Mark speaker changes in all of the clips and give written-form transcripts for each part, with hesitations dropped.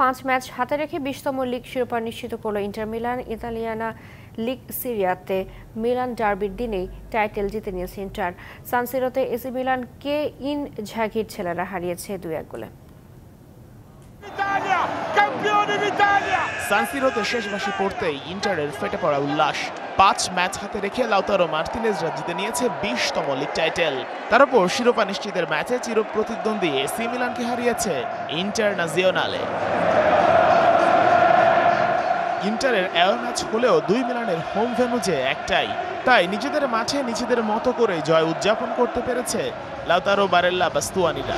Speaker 1: 5 match হাতে রেখে 20তম league শিরোপা নিশ্চিত করল ইন্টার মিলান। ইতালিয়ানা লিগ সিরিয়াতে মিলান ডার্বির দিনেই টাইটেল জিতে নিয়েছে ইন্টার। সান সিরোতে এসি মিলানকে ইনঝাঘির ছেলেরা হারিয়েছে 2-1 গোলে।
Speaker 2: সান সিরোতে শেষ বাঁশি পড়তেই ইন্টারের ফেটে পড়া উল্লাস। 5 ম্যাচ হাতে রেখে লাউতারো মার্তিনেজরা জিতে নিয়েছে 20তম লিগ টাইটেল। তার উপর শিরোপা নিশ্চিতের ম্যাচে চিরপ্রতিদ্বন্দ্বী এসি মিলানকে হারিয়েছে ইন্টারন্যাশনালে। ইন্টারের অ্যাওয়ে ম্যাচ হলেও দুই মিলানের হোম ভেন্যু যে একটাই, তাই নিজেদের মাঠে নিজেদের মতো করে জয় উদযাপন করতে পেরেছে লাউতারো বারেল্লা বাস্তুয়ানিরা।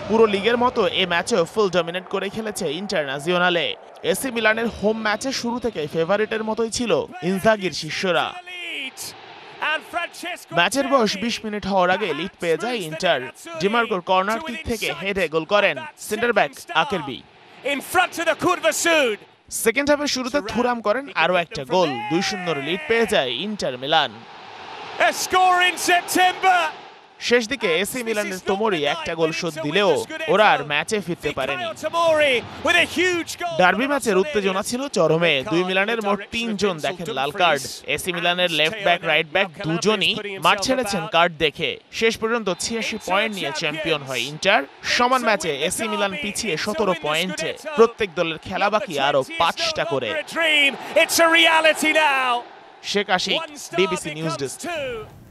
Speaker 2: পুরো লিগের মতো এ ম্যাচেও ফুল ডমিনেট করে খেলেছে ইন্টারন্যাশনালে। এসি মিলানের হোম ম্যাচে শুরু থেকে ফেভারিটের মতোই ছিল ইনজাগির শিষ্যরা। ম্যাচের বয়স 20 মিনিট হওয়ার আগে লিড পেয়ে যায় ইন্টার। ডিমার্কোর কর্নার কিক থেকে হেডে গোল করেন সেন্টার ব্যাক আকেরবি। সেকেন্ড হাফে শুরুতে থুরাম করেন আরও একটা গোল। 2-0 লিড পেয়ে যায় ইন্টার মিলান। শেষ দিকে এসি মিলানের তোমরি একটা গোল শোধ দিলেও ওরা আর ম্যাচে ফিরতে পারেনি। ডার্বি ম্যাচের উত্তেজনা ছিল চরমে। দুই মিলানের মোট 3 জন দেখেন লাল কার্ড। এসি মিলানের লেফট ব্যাক রাইট ব্যাক দুজনই মাঠ ছেড়েছেন কার্ড দেখে। শেষ পর্যন্ত 86 পয়েন্ট নিয়ে চ্যাম্পিয়ন হয় ইন্টার। সমান ম্যাচে এসি মিলান পিছিয়ে 17 পয়েন্টে। প্রত্যেক দলের খেলা বাকি আরো 5টা করে। Sheikh Ashik, DBC news desk.